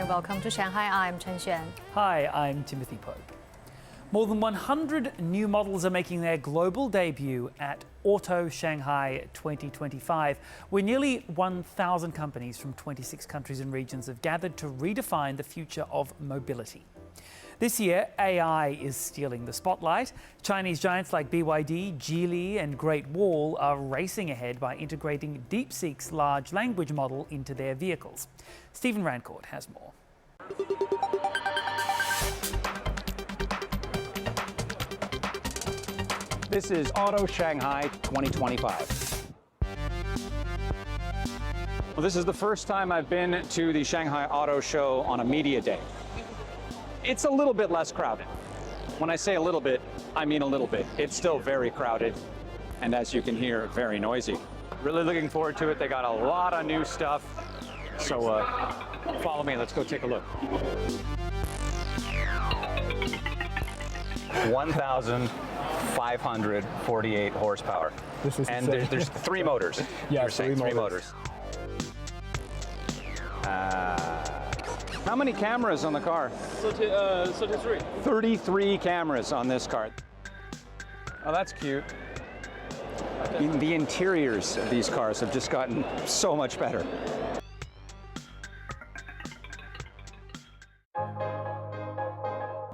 and welcome to Shanghai. I'm Chen Xuan. Hi, I'm Timothy Pope. More than 100 new models are making their global debut at AUTO Shanghai 2025, where nearly 1,000 companies from 26 countries and regions have gathered to redefine the future of mobility. This year, AI is stealing the spotlight. Chinese giants like BYD, Geely and Great Wall are racing ahead by integrating Deepseek's large language model into their vehicles. Stephen Rancourt has more. This is AUTO Shanghai 2025. Well, this is the first time I've been to the Shanghai Auto Show on a media day. It's a little bit less crowded. When I say a little bit, I mean a little bit. It's still very crowded, and as you can hear, very noisy. Really looking forward to it. They got a lot of new stuff. So follow me, let's go take a look. 1,548 horsepower. And there's three motors. Yeah, You're saying three motors. How many cameras on the car? 33. 33 cameras on this car. Oh, that's cute. The interiors of these cars have just gotten so much better.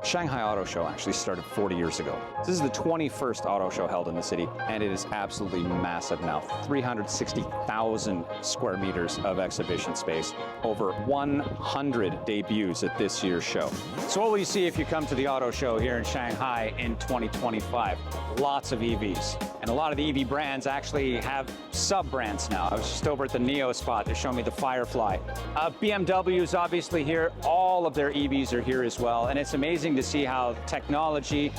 Shanghai Auto Show actually started 40 years ago. This is the 21st auto show held in the city, and it is absolutely massive now. 360,000 square meters of exhibition space, over 100 debuts at this year's show. So what will you see if you come to the auto show here in Shanghai in 2025? Lots of EVs. And a lot of the EV brands actually have sub-brands now. I was just over at the Neo spot. They're showing me the Firefly. BMW is obviously here. All of their EVs are here as well. And it's amazing to see how technology,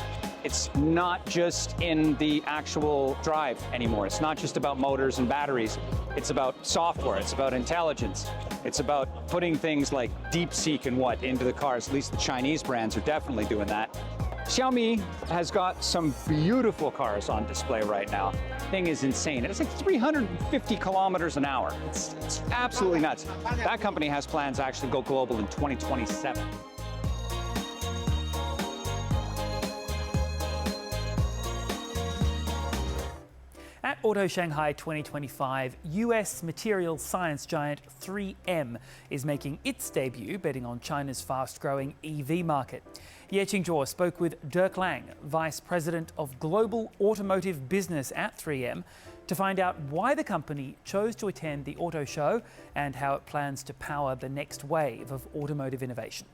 it's not just in the actual drive anymore. It's not just about motors and batteries. It's about software. It's about intelligence. It's about putting things like Deepseek and into the cars. At least the Chinese brands are definitely doing that. Xiaomi has got some beautiful cars on display right now. Thing is insane. It's like 350 kilometers an hour. It's absolutely nuts. That company has plans to actually go global in 2027. At AUTO Shanghai 2025, US materials science giant 3M is making its debut, betting on China's fast-growing EV market. Ye Qingzhuo spoke with Dirk Lang, Vice President of Global Automotive Business at 3M, to find out why the company chose to attend the auto show and how it plans to power the next wave of automotive innovation.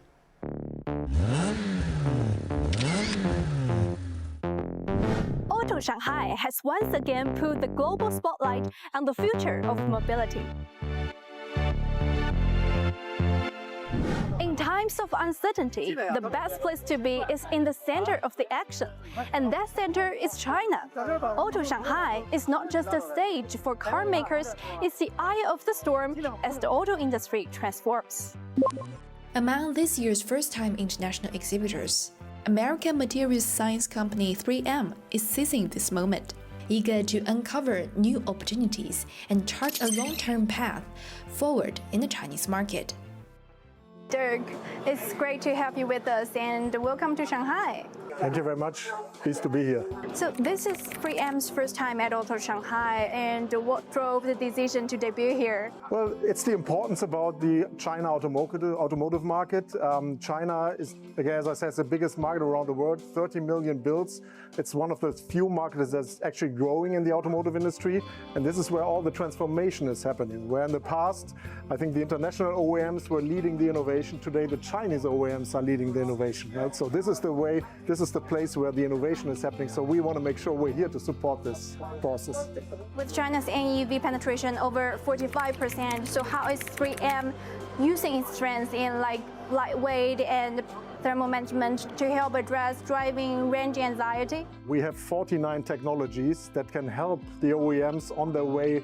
AUTO Shanghai has once again put the global spotlight on the future of mobility. In times of uncertainty, the best place to be is in the center of the action, and that center is China. AUTO Shanghai is not just a stage for car makers, it's the eye of the storm as the auto industry transforms. Among this year's first-time international exhibitors, American materials science company 3M is seizing this moment, eager to uncover new opportunities and chart a long-term path forward in the Chinese market. Dirk, it's great to have you with us and welcome to Shanghai. Thank you very much. Pleased to be here. So this is 3M's first time at AUTO Shanghai, and what drove the decision to debut here? Well, it's the importance about the China automotive market. China is, again, as I said, the biggest market around the world, 30 million builds. It's one of the few markets that's actually growing in the automotive industry, and this is where all the transformation is happening. Where in the past, I think the international OEMs were leading the innovation. Today, the Chinese OEMs are leading the innovation. Right? So this is the way, this is the place where the innovation is happening. So we want to make sure we're here to support this process. With China's NEV penetration over 45%, so how is 3M using its strengths in lightweight and thermal management to help address driving range anxiety? We have 49 technologies that can help the OEMs on their way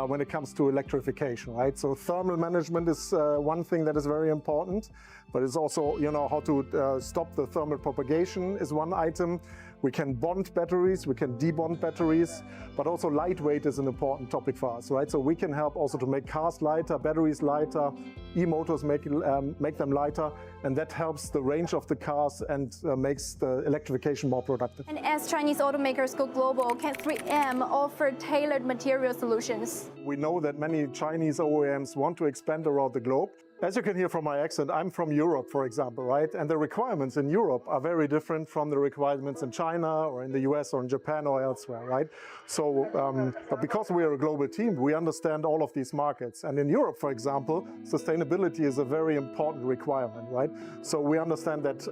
when it comes to electrification, right? So thermal management is one thing that is very important, but it's also, how to stop the thermal propagation is one item. We can bond batteries, we can debond batteries, but also lightweight is an important topic for us, right? So we can help also to make cars lighter, batteries lighter, e-motors make them lighter, and that helps the range of the cars and makes the electrification more productive. And as Chinese automakers go global, can 3M offer tailored material solutions? We know that many Chinese OEMs want to expand around the globe. As you can hear from my accent, I'm from Europe, for example, right? And the requirements in Europe are very different from the requirements in China or in the US or in Japan or elsewhere, right? So, but because we are a global team, we understand all of these markets. And in Europe, for example, sustainability is a very important requirement, right? So we understand that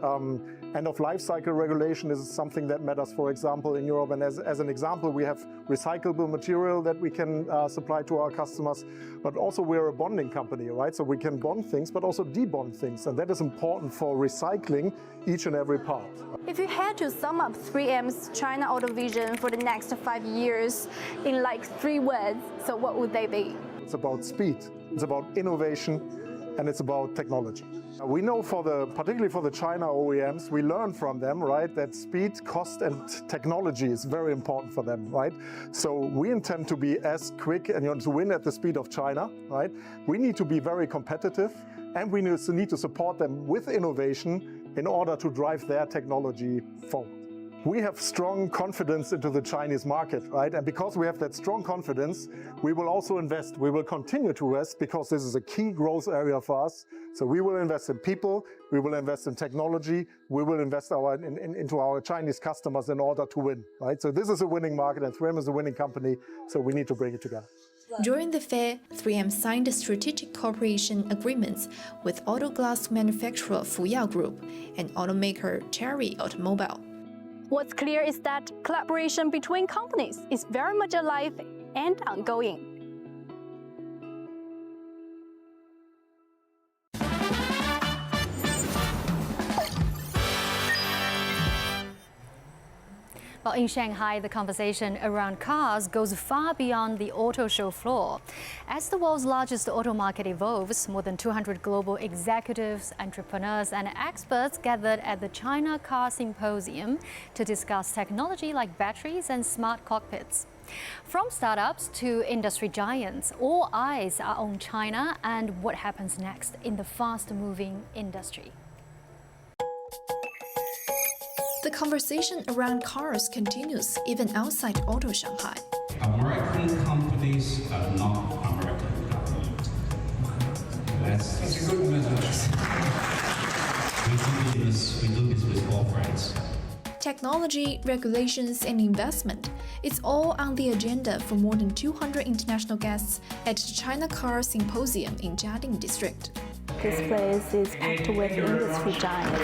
end-of-life cycle regulation is something that matters, for example, in Europe. And as an example, we have recyclable material that we can supply to our customers. But also we're a bonding company, right? So we can bond things, but also debond things. And that is important for recycling each and every part. If you had to sum up 3M's China Auto vision for the next 5 years in like 3 words, so what would they be? It's about speed, it's about innovation, and it's about technology. We know particularly for the China OEMs, we learn from them, right, that speed, cost, and technology is very important for them, right? So we intend to be as quick and to win at the speed of China, right? We need to be very competitive, and we need to support them with innovation in order to drive their technology forward. We have strong confidence into the Chinese market, right? And because we have that strong confidence, we will also invest. We will continue to invest because this is a key growth area for us. So we will invest in people, we will invest in technology, we will invest into our Chinese customers in order to win, right? So this is a winning market and 3M is a winning company, so we need to bring it together. During the fair, 3M signed strategic cooperation agreements with auto glass manufacturer Fuyao Group and automaker Chery Automobile. What's clear is that collaboration between companies is very much alive and ongoing. Well, in Shanghai, the conversation around cars goes far beyond the auto show floor. As the world's largest auto market evolves, more than 200 global executives, entrepreneurs, and experts gathered at the China Car Symposium to discuss technology like batteries and smart cockpits. From startups to industry giants, all eyes are on China and what happens next in the fast-moving industry. The conversation around cars continues even outside AUTO Shanghai. American companies are not American government. That's a good message. We do business with all friends. Technology, regulations, and investment, it's all on the agenda for more than 200 international guests at the China Car Symposium in Jiading District. This place is packed with industry giants.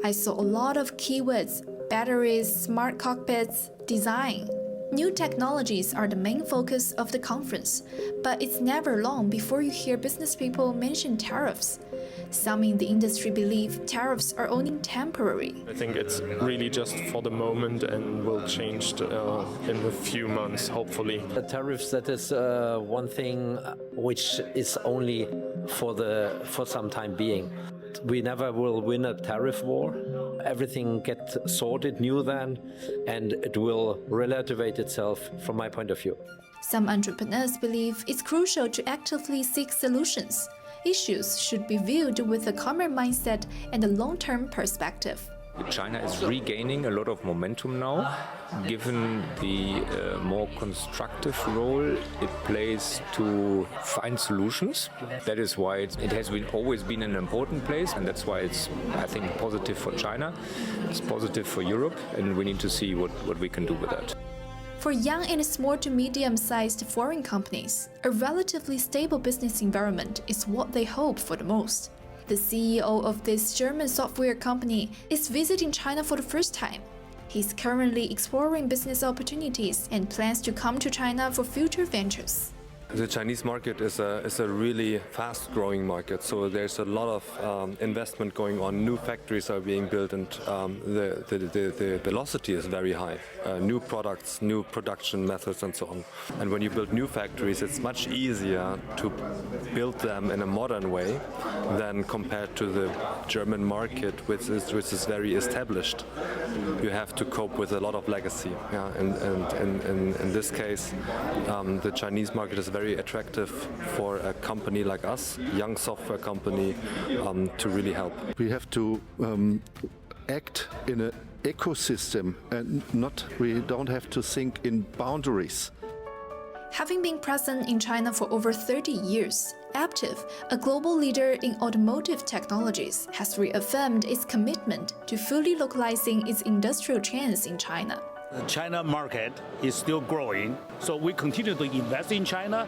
I saw a lot of keywords: batteries, smart cockpits, design. New technologies are the main focus of the conference, but it's never long before you hear business people mention tariffs. Some in the industry believe tariffs are only temporary. I think it's really just for the moment and will change in a few months, hopefully. The tariffs, that is one thing which is only for some time being. We never will win a tariff war. Everything gets sorted new then, and it will relativate itself from my point of view. Some entrepreneurs believe it's crucial to actively seek solutions. Issues should be viewed with a calmer mindset and a long-term perspective. China is regaining a lot of momentum now, given the more constructive role it plays to find solutions. That is why it has always been an important place, and that's why it's, I think, positive for China, it's positive for Europe, and we need to see what we can do with that. For young and small to medium-sized foreign companies, a relatively stable business environment is what they hope for the most. The CEO of this German software company is visiting China for the first time. He's currently exploring business opportunities and plans to come to China for future ventures. The Chinese market is a really fast-growing market, so there's a lot of investment going on. New factories are being built, and the velocity is very high. New products, new production methods, and so on. And when you build new factories, it's much easier to build them in a modern way than compared to the German market, which is very established. You have to cope with a lot of legacy. Yeah? And in this case, the Chinese market is very attractive for a company like us, young software company, to really help. We have to act in an ecosystem and we don't have to think in boundaries. Having been present in China for over 30 years, Aptiv, a global leader in automotive technologies, has reaffirmed its commitment to fully localizing its industrial chains in China. The China market is still growing, so we continue to invest in China.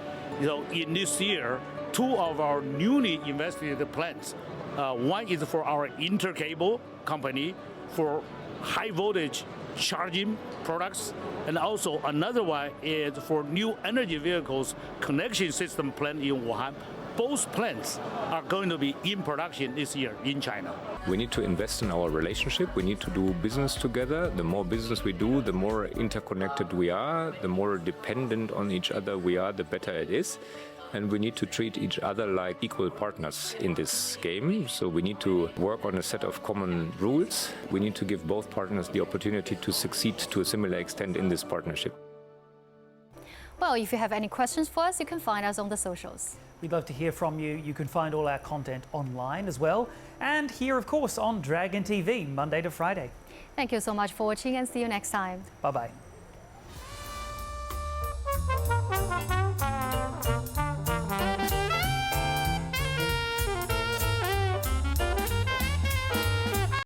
In this year, 2 of our newly invested plants. One is for our intercable company for high voltage charging products, and also another one is for new energy vehicles connection system plant in Wuhan. Both plants are going to be in production this year in China. We need to invest in our relationship. We need to do business together. The more business we do, the more interconnected we are, the more dependent on each other we are, the better it is. And we need to treat each other like equal partners in this game. So we need to work on a set of common rules. We need to give both partners the opportunity to succeed to a similar extent in this partnership. Well, if you have any questions for us, you can find us on the socials. We'd love to hear from you. You can find all our content online as well. And here, of course, on Dragon TV, Monday to Friday. Thank you so much for watching and see you next time. Bye-bye.